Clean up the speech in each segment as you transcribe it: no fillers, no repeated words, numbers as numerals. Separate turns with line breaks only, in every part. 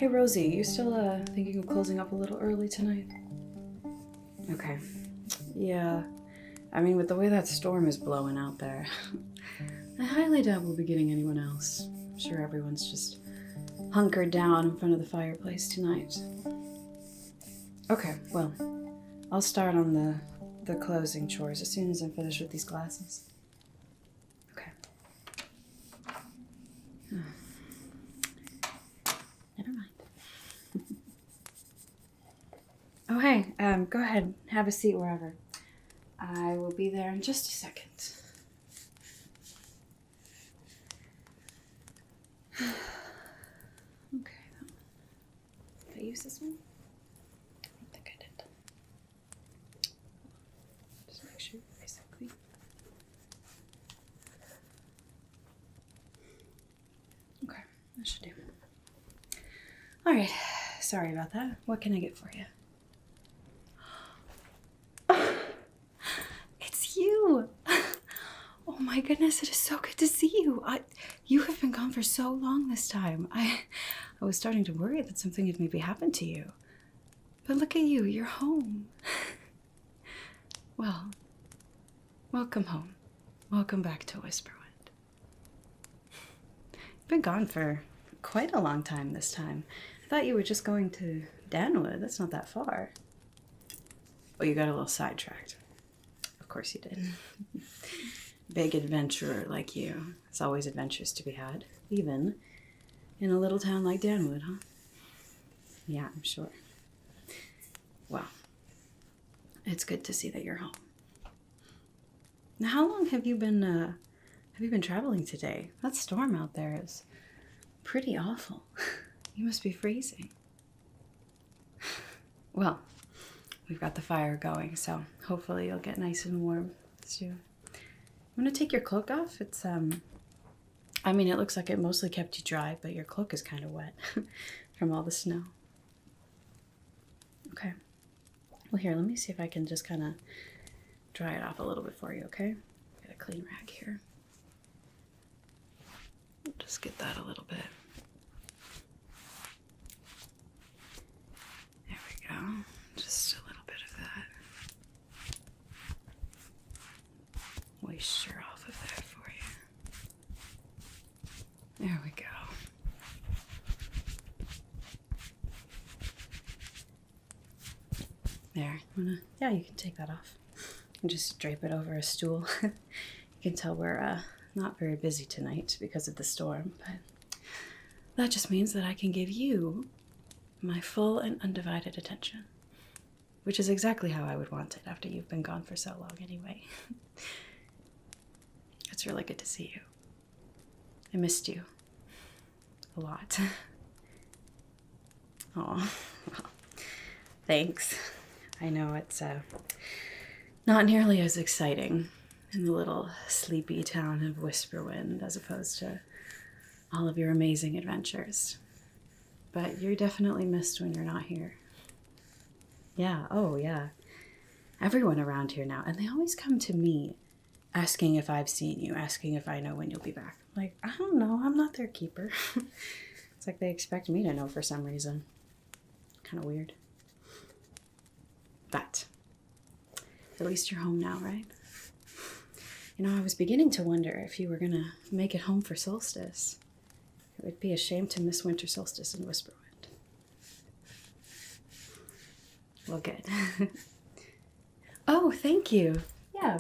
Rosie, you still thinking of closing up a little early tonight? Okay. Yeah. I mean, with the way that storm is blowing out there, I highly doubt we'll be getting anyone else. I'm sure everyone's just hunkered down in front of the fireplace tonight. Okay, well, I'll start on the closing chores as soon as I'm finished with these glasses. Okay. Never mind. Oh, hey, go ahead. Have a seat wherever. I will be there in just a second. Okay. Did I use this one? I don't think I did. Just make sure basically. Okay, that should do. All right. Sorry about that. What can I get for you? It's you. Oh my goodness, it is so good to see you. You have been gone for so long this time. I was starting to worry that something had maybe happened to you. But look at you, you're home. Well, welcome home. Welcome back to Whisperwind. You've been gone for quite a long time this time. I thought you were just going to Danwood. That's not that far. Oh, you got a little sidetracked. Of course you did. Big adventurer like you. There's always adventures to be had, even in a little town like Danwood, huh? Yeah, I'm sure. Well, it's good to see that you're home. Now, how long have you been traveling today? That storm out there is pretty awful. You must be freezing. Well, we've got the fire going, so hopefully you'll get nice and warm soon. I'm gonna take your cloak off. It's, I mean, it looks like it mostly kept you dry, but your cloak is kind of wet from all the snow. Okay. Well, here, let me see if I can just kind of dry it off a little bit for you, okay? Got a clean rag here. Just get that a little bit. There we go. Just a little bit of that moisture off of there for you. There we go. There. Yeah, you can take that off. And just drape it over a stool. You can tell we're not very busy tonight because of the storm, but that just means that I can give you my full and undivided attention, which is exactly how I would want it after you've been gone for so long anyway. It's really good to see you. I missed you a lot. Oh, well, thanks. I know it's not nearly as exciting in the little sleepy town of Whisperwind as opposed to all of your amazing adventures. But you're definitely missed when you're not here. Yeah, oh yeah. Everyone around here now, and they always come to me asking if I've seen you, asking if I know when you'll be back. Like, I don't know, I'm not their keeper. It's like they expect me to know for some reason. Kind of weird. But at least you're home now, right? You know, I was beginning to wonder if you were gonna make it home for solstice. It would be a shame to miss winter solstice in Whisperwind. Well, good. Oh, thank you. Yeah,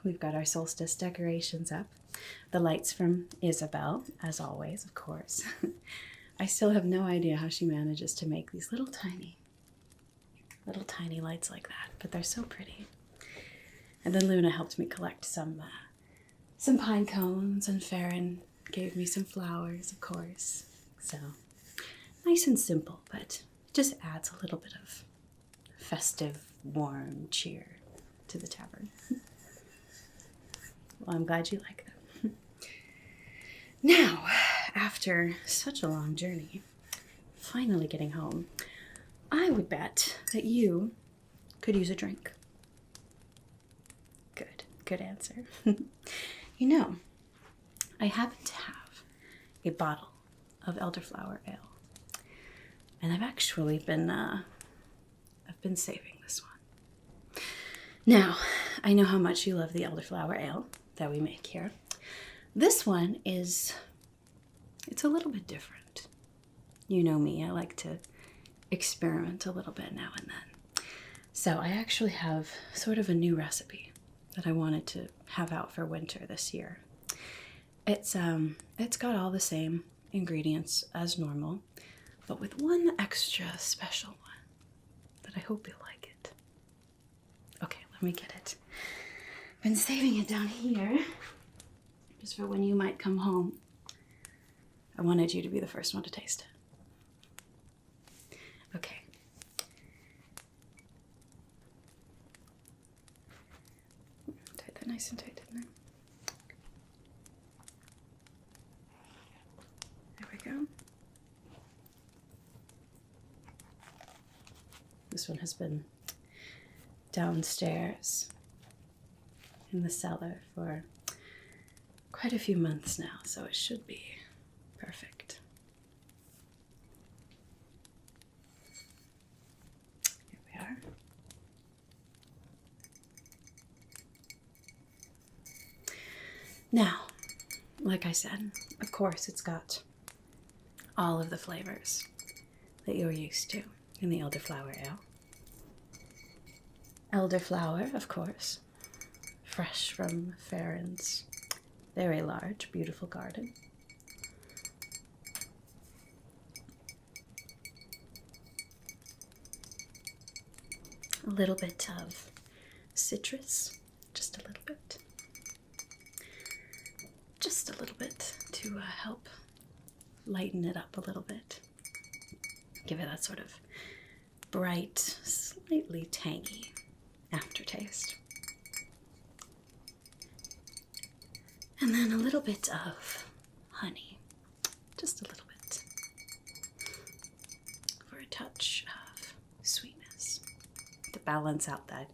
we've got our solstice decorations up. The lights from Isabel, as always, of course. I still have no idea how she manages to make these little tiny lights like that, but they're so pretty. And then Luna helped me collect some pine cones, and Farron gave me some flowers, of course. So, nice and simple, but it just adds a little bit of festive, warm cheer to the tavern. Well, I'm glad you like them. Now, after such a long journey, finally getting home, I would bet that you could use a drink. Good answer. You know, I happen to have a bottle of elderflower ale. And I've actually been, I've been saving this one. Now, I know how much you love the elderflower ale that we make here. This one is, it's a little bit different. You know me, I like to experiment a little bit now and then. So I actually have sort of a new recipe that I wanted to have out for winter this year. It's got all the same ingredients as normal, but with one extra special one that I hope you'll like it. Okay, let me get it. Been saving it down here just for when you might come home. I wanted you to be the first one to taste it. Okay. Tied that nice and tight, didn't I? There we go. This one has been downstairs in the cellar for quite a few months now, so it should be perfect. Here we are. Now, like I said, of course it's got all of the flavors that you're used to in the elderflower ale. Elderflower, of course, fresh from Farron's very large, beautiful garden. A little bit of citrus, just a little bit. Just a little bit to help lighten it up a little bit. Give it that sort of bright, slightly tangy aftertaste. And then a little bit of honey, just a little bit, for a touch of sweetness to balance out that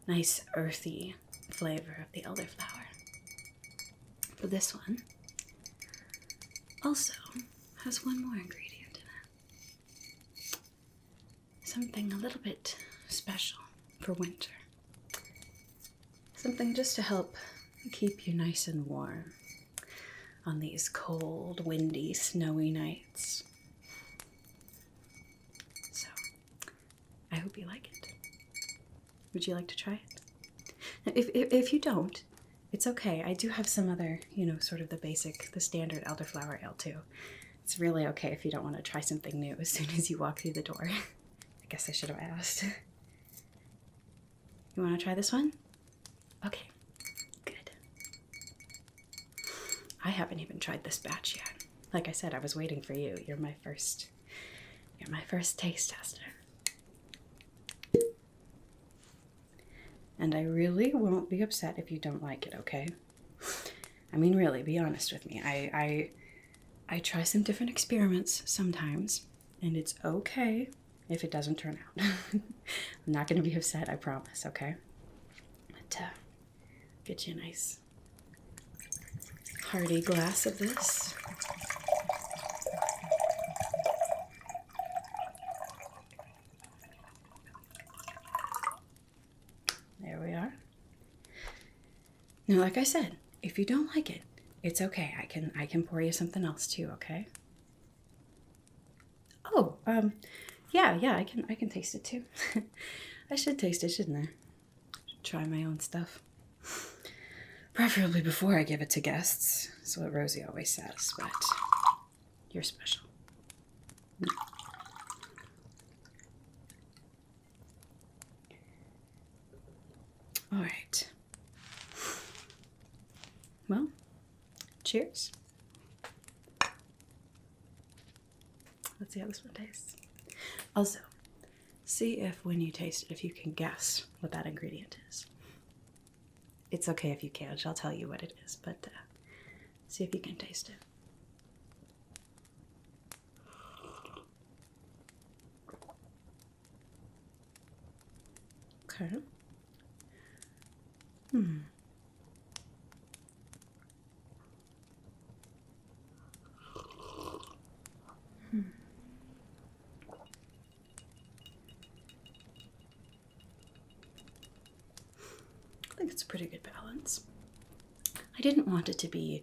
nice earthy flavor of the elderflower. But this one also has one more ingredient in it. Something a little bit special for winter. Something just to help keep you nice and warm on these cold, windy, snowy nights. So, I hope you like it. Would you like to try it? Now, if you don't, it's okay. I do have some other, sort of the standard elderflower ale too. It's really okay if you don't want to try something new as soon as you walk through the door. I guess I should have asked. You want to try this one? Okay, good. I haven't even tried this batch yet. Like I said, I was waiting for you. You're my first taste tester. And I really won't be upset if you don't like it, okay? I mean, really, be honest with me. I try some different experiments sometimes, and it's okay if it doesn't turn out. I'm not going to be upset, I promise, okay? But get you a nice hearty glass of this. There we are. Now, like I said, if you don't like it, it's okay. I can pour you something else too, okay? Oh, yeah, I can taste it too. I should taste it, shouldn't I? Should try my own stuff. Preferably before I give it to guests. That's what Rosie always says, but you're special. All right. Well, cheers. Let's see how this one tastes. Also, see if when you taste it, if you can guess what that ingredient is. It's okay if you can't. I'll tell you what it is, but see if you can taste it. Okay. think it's a pretty good balance. I didn't want it to be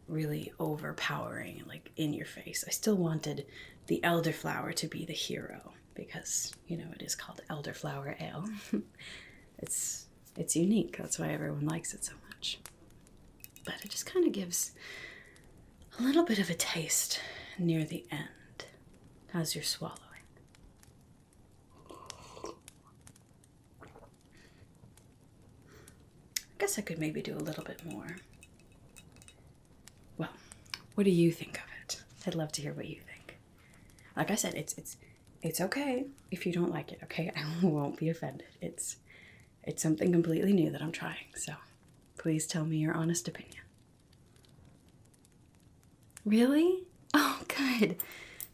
really overpowering, like in your face. I still wanted the elderflower to be the hero because, you know, it is called elderflower ale. It's unique. That's why everyone likes it so much. But it just kind of gives a little bit of a taste near the end as you're swallowing. I guess I could maybe do a little bit more. Well, what do you think of it? I'd love to hear what you think. Like I said, it's okay if you don't like it, okay? I won't be offended. It's something completely new that I'm trying, so please tell me your honest opinion. Really? Oh, good.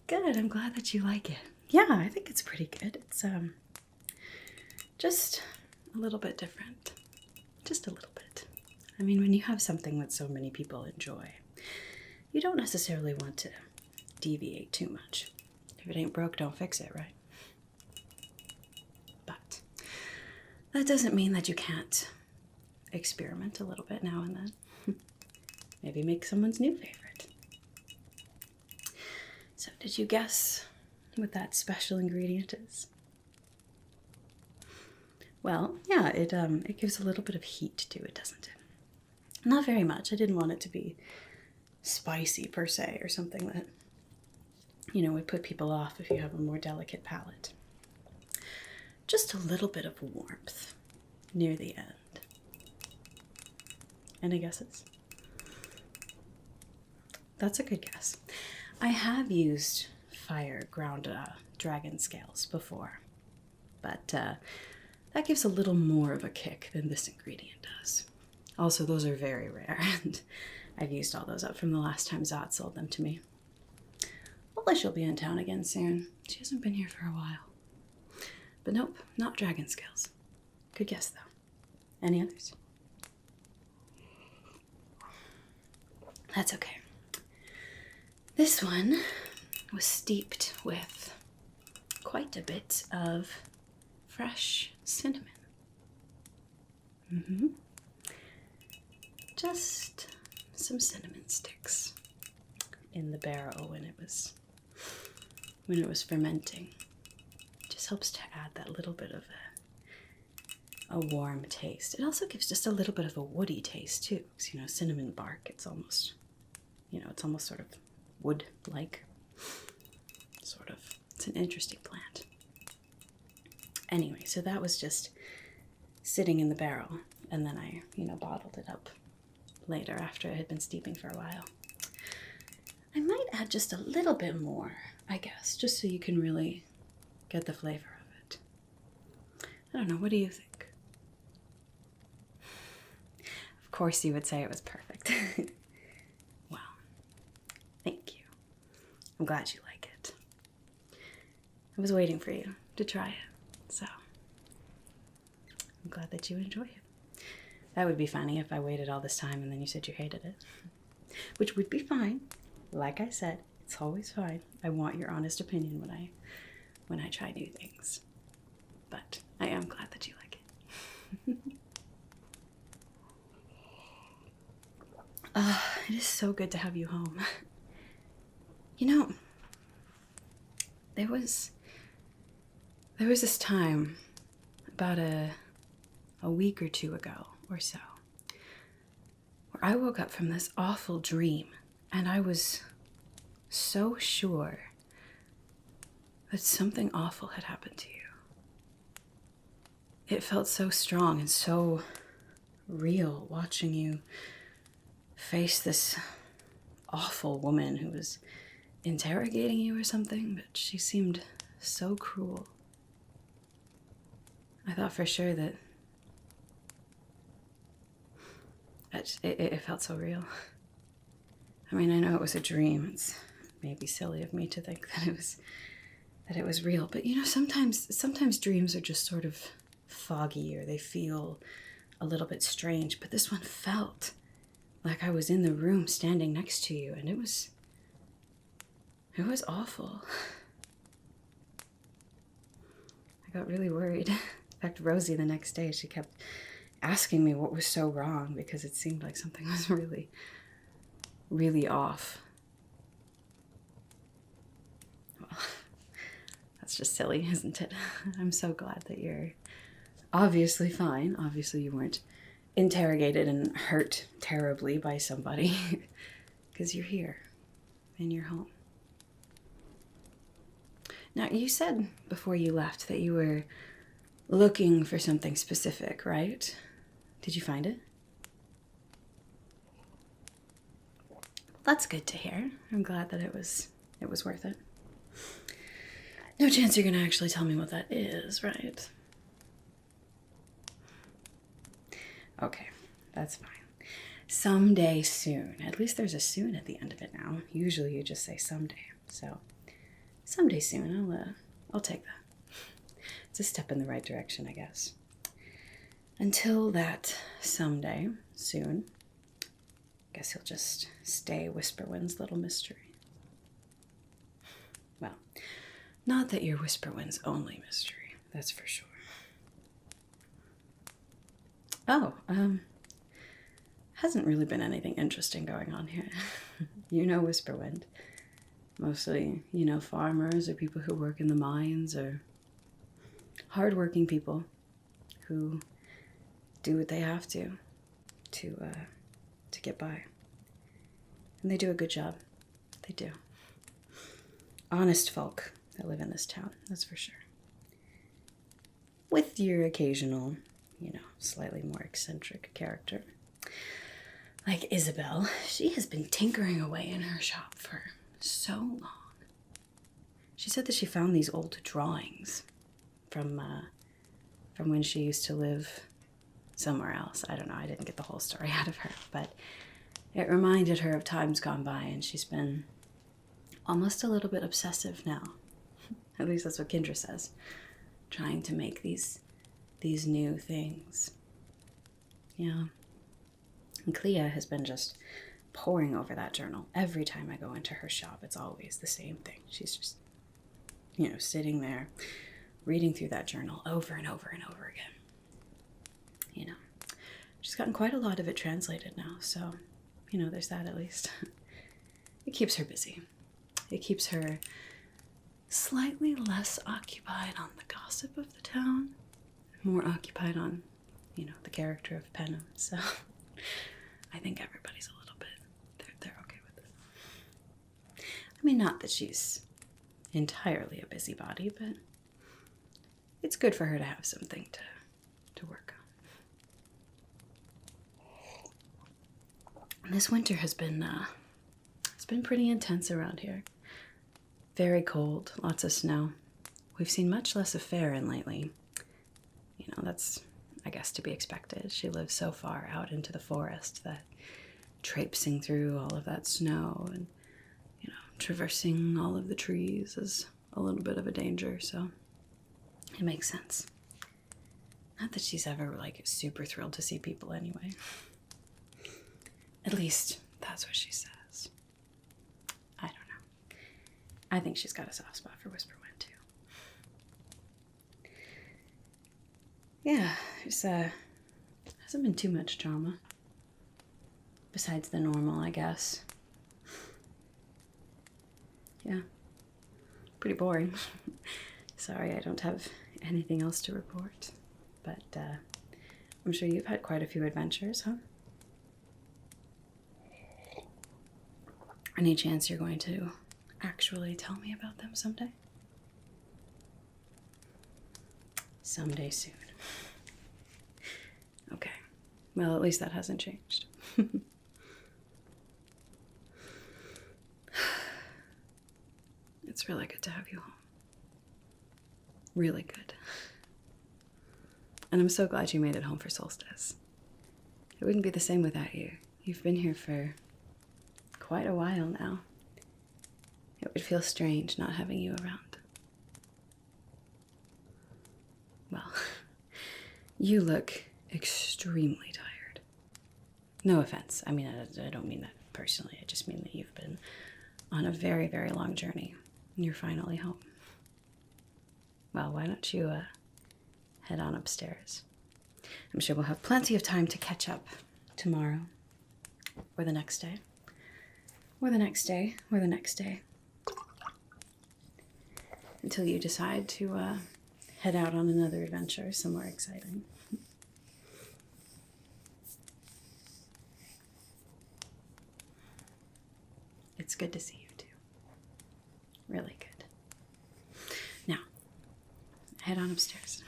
Good. I'm glad that you like it. Yeah, I think it's pretty good. It's just a little bit different. Just a little bit. I mean, when you have something that so many people enjoy, you don't necessarily want to deviate too much. If it ain't broke, don't fix it, right? But that doesn't mean that you can't experiment a little bit now and then. Maybe make someone's new favorite. So, did you guess what that special ingredient is? Well, yeah, it gives a little bit of heat to it, doesn't it? Not very much. I didn't want it to be spicy per se, or something that, you know, would put people off if you have a more delicate palate. Just a little bit of warmth near the end. Any guesses? That's a good guess. I have used fire ground dragon scales before, but that gives a little more of a kick than this ingredient does. Also, those are very rare, and I've used all those up from the last time Zade sold them to me. Hopefully she'll be in town again soon. She hasn't been here for a while. But nope, not dragon scales. Good guess, though. Any others? That's okay. This one was steeped with quite a bit of fresh cinnamon. Just some cinnamon sticks in the barrel when it was fermenting. It just helps to add that little bit of a warm taste. It also gives just a little bit of a woody taste too, because, you know, cinnamon bark, it's almost sort of wood-like, sort of. It's an interesting plant. Anyway, so that was just sitting in the barrel, and then I, bottled it up later after it had been steeping for a while. I might add just a little bit more, I guess, just so you can really get the flavor of it. I don't know, what do you think? Of course you would say it was perfect. Well, thank you. I'm glad you like it. I was waiting for you to try it, so I'm glad that you enjoy it. That would be funny if I waited all this time and then you said you hated it. Which would be fine. Like I said, it's always fine. I want your honest opinion when I try new things. But I am glad that you like it. It is so good to have you home. There was this time about a week or two ago or so where I woke up from this awful dream, and I was so sure that something awful had happened to you. It felt so strong and so real watching you face this awful woman who was interrogating you or something, but she seemed so cruel. I thought for sure that it felt so real. I mean, I know it was a dream. It's maybe silly of me to think that it was real, but sometimes dreams are just sort of foggy, or they feel a little bit strange, but this one felt like I was in the room standing next to you, and it was awful. I got really worried. In fact, Rosie the next day, she kept asking me what was so wrong because it seemed like something was really, really off. Well, that's just silly, isn't it? I'm so glad that you're obviously fine. Obviously you weren't interrogated and hurt terribly by somebody because you're here and you're home. Now, you said before you left that you were looking for something specific, right? Did you find it? That's good to hear. I'm glad that it was worth it. No chance you're gonna actually tell me what that is, right? Okay, that's fine. Someday soon. At least there's a soon at the end of it now. Usually you just say someday. So, someday soon, I'll take that. It's a step in the right direction, I guess. Until that someday soon, I guess he'll just stay Whisperwind's little mystery. Well, not that you're Whisperwind's only mystery, that's for sure. Oh, hasn't really been anything interesting going on here. You know Whisperwind. Mostly, you know, farmers or people who work in the mines or hardworking people who do what they have to get by. And they do a good job. They do. Honest folk that live in this town, that's for sure. With your occasional, you know, slightly more eccentric character. Like Isabel, she has been tinkering away in her shop for so long. She said that she found these old drawings from when she used to live somewhere else. I don't know, I didn't get the whole story out of her, but it reminded her of times gone by, and she's been almost a little bit obsessive now. At least that's what Kendra says. Trying to make these new things. Yeah. And Clea has been just poring over that journal. Every time I go into her shop, it's always the same thing. She's just, you know, sitting there reading through that journal over and over and over again. You know, she's gotten quite a lot of it translated now, so, you know, there's that at least. It keeps her busy. It keeps her slightly less occupied on the gossip of the town, more occupied on, you know, the character of Penham. So I think everybody's a little bit, they're okay with it. I mean, not that she's entirely a busybody, but it's good for her to have something to work on. This winter has been, it's been pretty intense around here. Very cold, lots of snow. We've seen much less of Farron lately. You know, that's, I guess, to be expected. She lives so far out into the forest that traipsing through all of that snow and, you know, traversing all of the trees is a little bit of a danger, so it makes sense. Not that she's ever, like, super thrilled to see people anyway. At least, that's what she says. I don't know. I think she's got a soft spot for Whisperwind, too. Yeah, there's, hasn't been too much drama. Besides the normal, I guess. Yeah. Pretty boring. Sorry, I don't have anything else to report. But, I'm sure you've had quite a few adventures, huh? Any chance you're going to actually tell me about them someday? Someday soon. Okay. Well, at least that hasn't changed. It's really good to have you home. Really good. And I'm so glad you made it home for Solstice. It wouldn't be the same without you. You've been here for quite a while now. It would feel strange not having you around. Well, you look extremely tired. No offense. I mean, I don't mean that personally. I just mean that you've been on a very, very long journey and you're finally home. Well, why don't you head on upstairs? I'm sure we'll have plenty of time to catch up tomorrow, or the next day, or the next day, or the next day, until you decide to head out on another adventure somewhere exciting. It's good to see you too. Really good. Now, head on upstairs.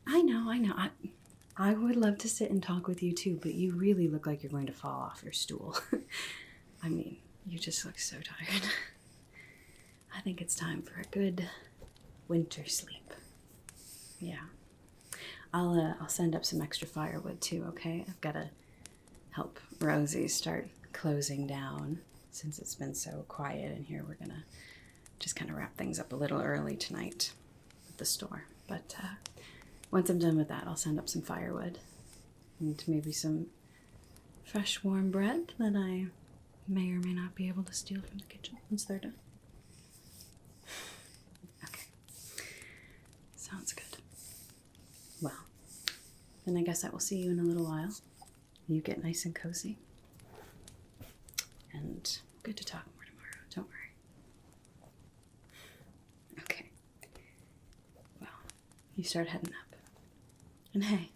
I know. I would love to sit and talk with you too, but you really look like you're going to fall off your stool. I mean, you just look so tired. I think it's time for a good winter sleep. Yeah. I'll send up some extra firewood too, okay? I've got to help Rosie start closing down since it's been so quiet in here. We're gonna just kind of wrap things up a little early tonight at the store. But once I'm done with that, I'll send up some firewood and maybe some fresh warm bread that I may or may not be able to steal from the kitchen once they're done. Okay. Sounds good. Well, then I guess I will see you in a little while. You get nice and cozy. And good to talk more tomorrow, don't worry. Okay. Well, you start heading up. And hey,